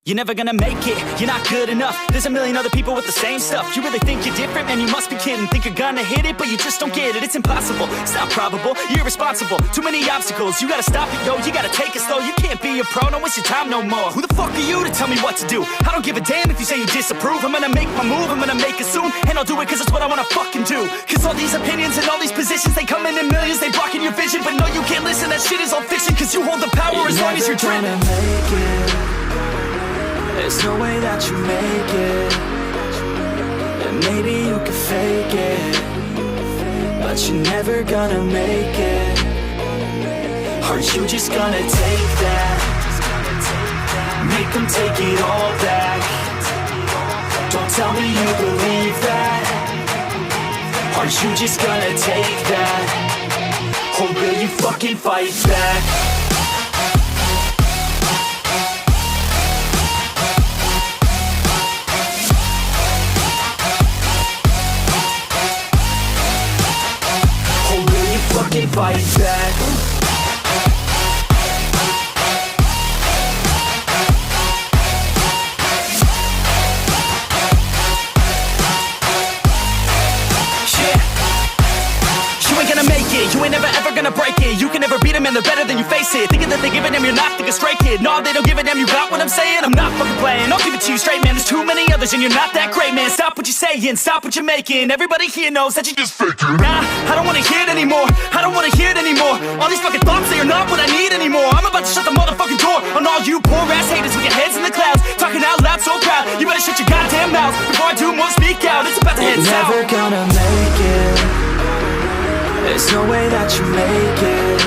You're never gonna make it, you're not good enough. There's a million other people with the same stuff. You really think you're different? Man, you must be kidding. Think you're gonna hit it, but you just don't get it. It's impossible, it's not probable, you're irresponsible. Too many obstacles, you gotta stop it, yo. You gotta take it slow, you can't be a pro. Don't waste your time no more. Who the fuck are you to tell me what to do? I don't give a damn if you say you disapprove. I'm gonna make my move, I'm gonna make it soon. And I'll do it cause it's what I wanna fucking do. Cause all these opinions and all these positions, they come in millions, they blocking your vision. But no, you can't listen, that shit is all fiction. Cause you hold the power as long as you're driven. There's no way that you make it. And maybe you can fake it, but you're never gonna make it. Are you just gonna take that? Make them take it all back. Don't tell me you believe that. Are you just gonna take that? Or will you fucking fight back? Fight back. You ain't never ever gonna break it. You can never beat them and they're better than you face it. Thinking that they give a damn, you're not, think a stray kid. No, they don't give a damn, you got what I'm saying? I'm not fucking playing, I'll give it to you straight, man. There's too many others and you're not that great, man. Stop what you're saying, stop what you're making. Everybody here knows that you just faking. Nah, I don't wanna hear it anymore, I don't wanna hear it anymore. All these fucking thoughts, they are not what I need anymore. I'm about to shut the motherfucking door on all you poor ass haters with your heads in the clouds, talking out loud so proud. You better shut your goddamn mouth before I do more, speak out. It's about to head south. Never gonna make it. There's no way that you make it.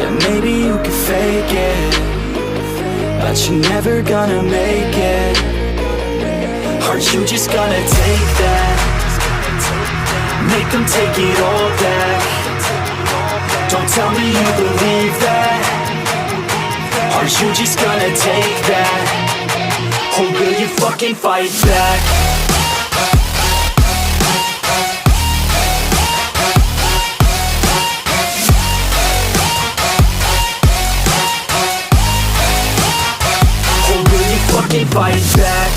And maybe you can fake it, but you're never gonna make it. Are you just gonna take that? Make them take it all back. Don't tell me you believe that. Are you just gonna take that? Or will you fucking fight back? Fight back.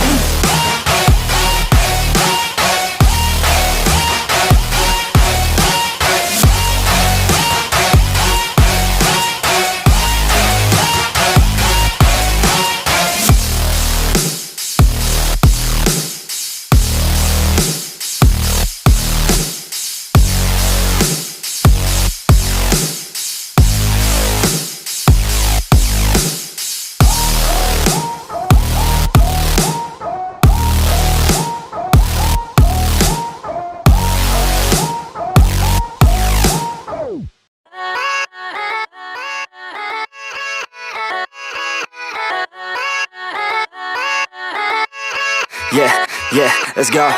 Yeah, let's go.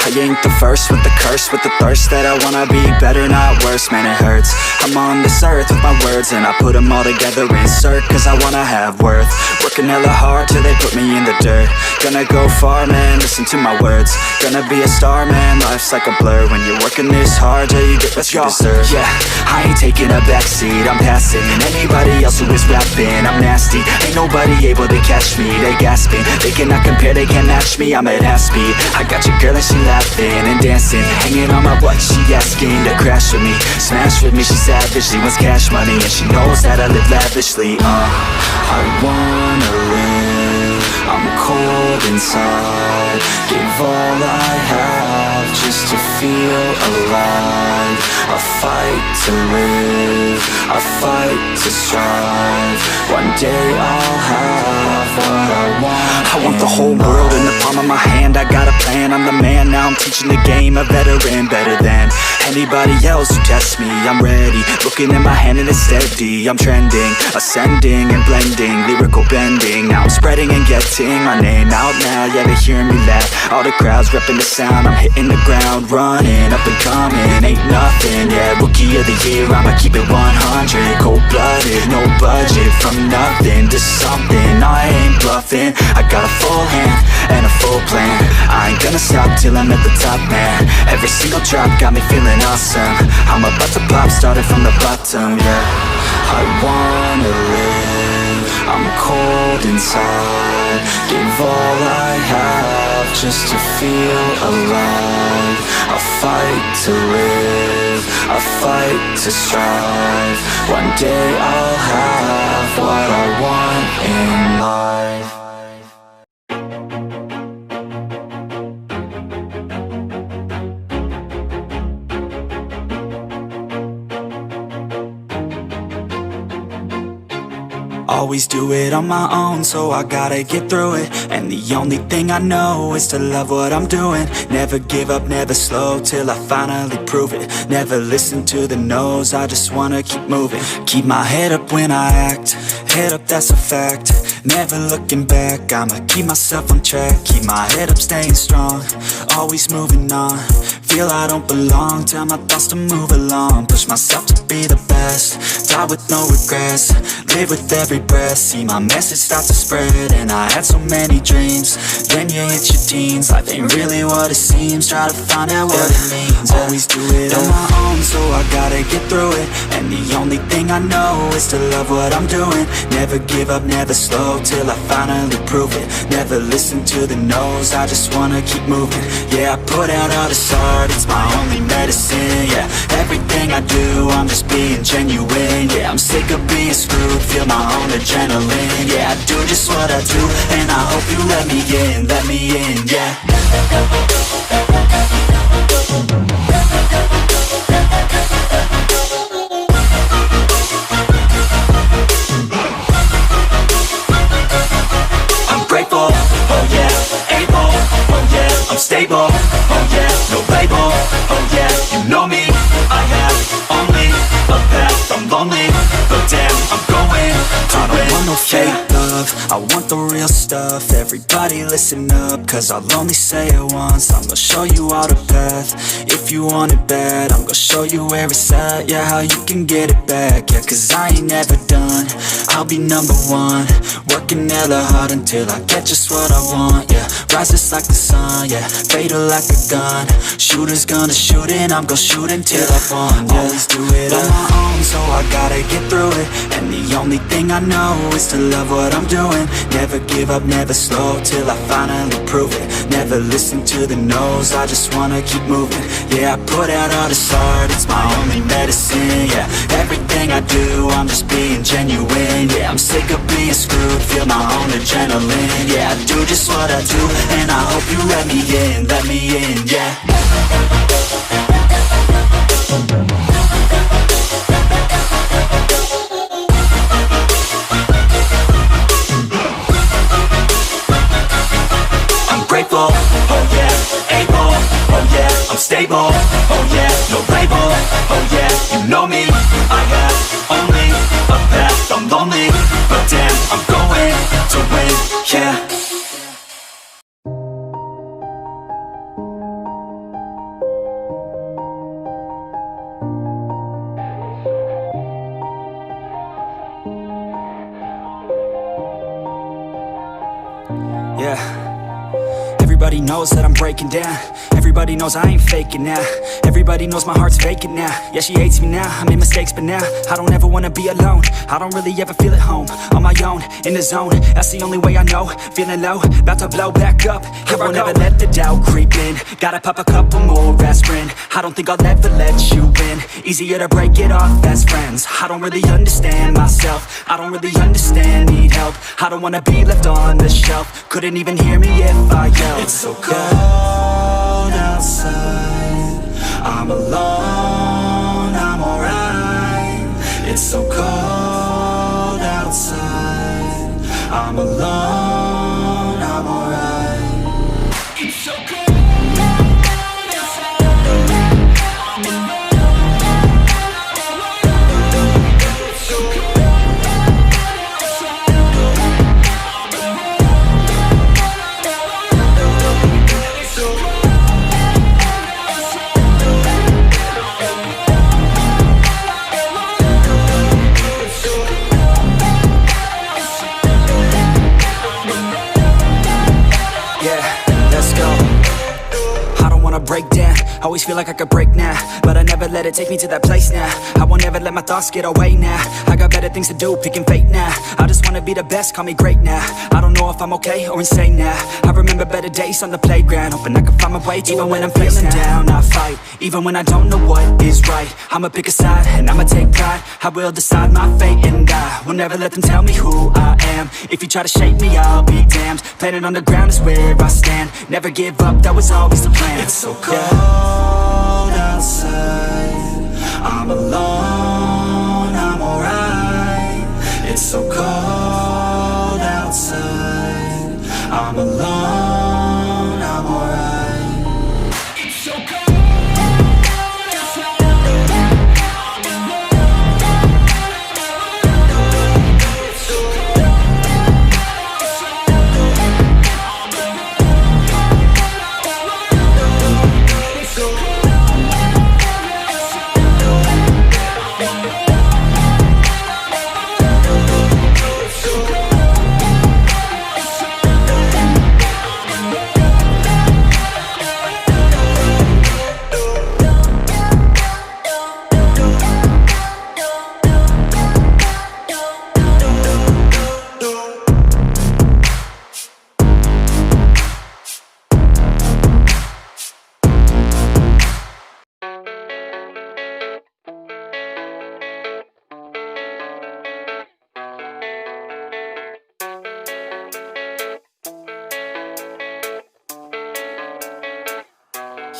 I ain't the first with the curse, with the thirst that I wanna be better, not worse, man it hurts. I'm on this earth with my words and I put them all together, insert, cause I wanna have worth. Working hella hard till they put me in the dirt. Gonna go far, man, listen to my words. Gonna be a star, man, life's like a blur. When you're working this hard, yeah, you get what you deserve. Yeah, I ain't taking a backseat, I'm passing anybody else who is rapping. I'm nasty, ain't nobody able to catch me. They gasping, they cannot compare, they can't match me. I'm at half speed, I got your girl and she laughing and dancing, hanging on my butt, she asking to crash with me, smash with me. She savage, she wants cash money and she knows that I live lavishly. I wanna live, I'm cold inside. Give all I have just to feel alive. I fight to live, I fight to strive. One day I'll have what I want. I want the whole world in the palm of my hand. I got a plan, I'm the man. Now I'm teaching the game, a veteran, better than anybody else who tests me. I'm ready, looking at my hand and it's steady. I'm trending, ascending and blending, lyrical bending. Now I'm spreading and getting my name out now. Yeah, they hearing me laugh, all the crowds repping the sound. I'm hitting the ground, running, up and coming, ain't nothing. Yeah, rookie of the year, I'ma keep it 100. Cold-blooded, no budget, from nothing to something. I ain't bluffing, I got a full hand and a full plan. I ain't gonna stop till I'm at the top, man. Every single drop got me feeling awesome. I'm about to pop, started from the bottom, yeah. I wanna live, I'm cold inside. Give all I have just to feel alive. I fight to live, I fight to strive. One day I'll have what I want in life. Always do it on my own, so I gotta get through it. And the only thing I know is to love what I'm doing. Never give up, never slow, till I finally prove it. Never listen to the no's, I just wanna keep moving. Keep my head up when I act, head up, that's a fact. Never looking back, I'ma keep myself on track. Keep my head up, staying strong, always moving on. Feel I don't belong, tell my thoughts to move along. Push myself to be the best, die with no regrets. Live with every breath, see my message start to spread. And I had so many dreams, then you hit your teens. Life ain't really what it seems, try to find out what it means. Always do it on my own, so I gotta get through it. And the only thing I know is to love what I'm doing. Never give up, never slow, till I finally prove it. Never listen to the no's, I just wanna keep moving. Yeah, I put out all this art, it's my only medicine. Yeah, everything I do, I'm just being genuine. Yeah, I'm sick of being screwed, feel my own adrenaline. Yeah, I do just what I do, and I hope you let me in, yeah. I'm grateful, oh yeah, able, oh yeah, I'm stable, oh yeah, no label, oh yeah, you know me, I have only a path, I'm lonely, but damn, I'm going to I don't want no fake love, I want the real stuff. Everybody listen up, cause I'll only say it once. I'm gonna show you all the path, if you want it bad. I'm gonna show you where it's at, yeah, how you can get it back. Yeah, cause I ain't never done, I'll be number one. Working hella hard until I get just what I want, yeah. Rises like the sun, yeah, fatal like a gun. Shooter's gonna shoot and I'm gonna shoot until I won, yeah. Always do it on my own, so I gotta get through it. And the only thing I know is to love what I'm doing. Never give up, never slow, till I finally prove it. Never listen to the no's, I just wanna keep moving. Yeah, I put out all this art, it's my only medicine. Yeah, everything I do, I'm just being genuine. Yeah, I'm sick of being screwed, feel my own adrenaline. Yeah, I do just what I do, and I hope you let me in, yeah. Grateful, oh yeah, able, oh yeah, I'm stable, oh yeah, no label, oh yeah, you know me, I have only a path, I'm lonely, but damn, I'm going to win, yeah. Yeah. Everybody knows that I'm breaking down. Everybody knows I ain't faking now. Everybody knows my heart's vacant now. Yeah, she hates me now, I made mistakes but now I don't ever wanna be alone. I don't really ever feel at home. On my own, in the zone, that's the only way I know. Feeling low, about to blow back up. Here I won't ever let the doubt creep in. Gotta pop a couple more aspirin. I don't think I'll ever let you in. Easier to break it off best friends. I don't really understand myself, I don't really understand, need help. I don't wanna be left on the shelf. Couldn't even hear me if I yelled. It's so cold outside, I'm alone, I'm alright. It's so cold outside, I'm alone, I'm alright. It's so cold. Always feel like I could break now, but I never let it take me to that place now. I won't ever let my thoughts get away now. I got better things to do, picking fate now. I just wanna be the best, call me great now. I don't know if I'm okay or insane now. I remember better days on the playground, hoping I can find my way even when I'm feeling down. I fight, even when I don't know what is right. I'ma pick a side, and I'ma take pride. I will decide my fate, and I will never let them tell me who I am. If you try to shake me, I'll be damned. Planet on the ground is where I stand. Never give up, that was always the plan. It's so cold outside, I'm alone, I'm alright. It's so cold outside, I'm alone, I'm alright. It's so cold.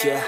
Yeah,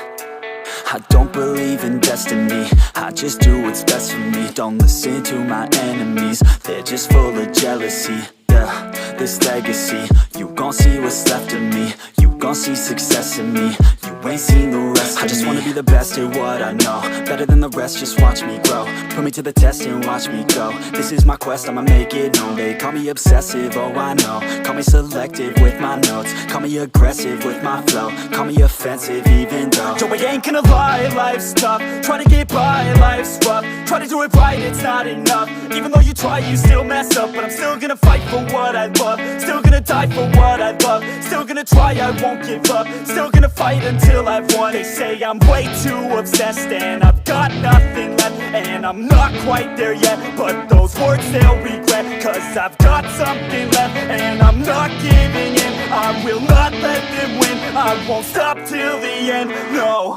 I don't believe in destiny, I just do what's best for me. Don't listen to my enemies, they're just full of jealousy. Yeah, this legacy, you gon' see what's left of me. You gon' see success in me, you ain't seen the rest of me. I just wanna be the best at what I know, better than the rest, just watch me grow. Put me to the test and watch me go. This is my quest, I'ma make it known. They call me obsessive, oh I know. Call me selective with my notes, call me aggressive with my flow. Call me offensive even though yo, I ain't gonna lie, life's tough. Try to get by, life's rough. Try to do it right, it's not enough. Even though you try, you still mess up. But I'm still gonna fight for what I love, still gonna die for what I love. Still gonna try, I won't give up. Still gonna fight until I've won. They say I'm way too obsessed and I've got nothing left, and I'm not quite there yet, but those words they'll regret. Cause I've got something left and I'm not giving in. I will not let them win, I won't stop till the end, no.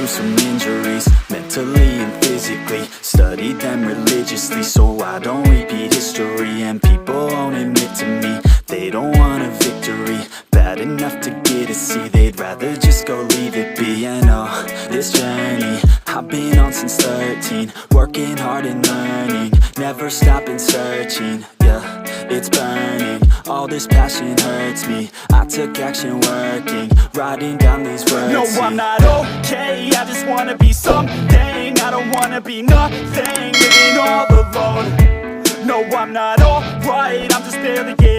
Some injuries, mentally and physically. Studied them religiously so I don't repeat history. And people won't admit to me they don't want a victory bad enough to get a C. They'd rather just go leave it be. And oh, this journey I've been on since 13, working hard and learning, never stopping searching. Yeah, it's burning, all this passion hurts me. I took action working, writing down these words. No, I'm not okay, I just wanna be something. I don't wanna be nothing, living all alone. No, I'm not alright, I'm just barely getting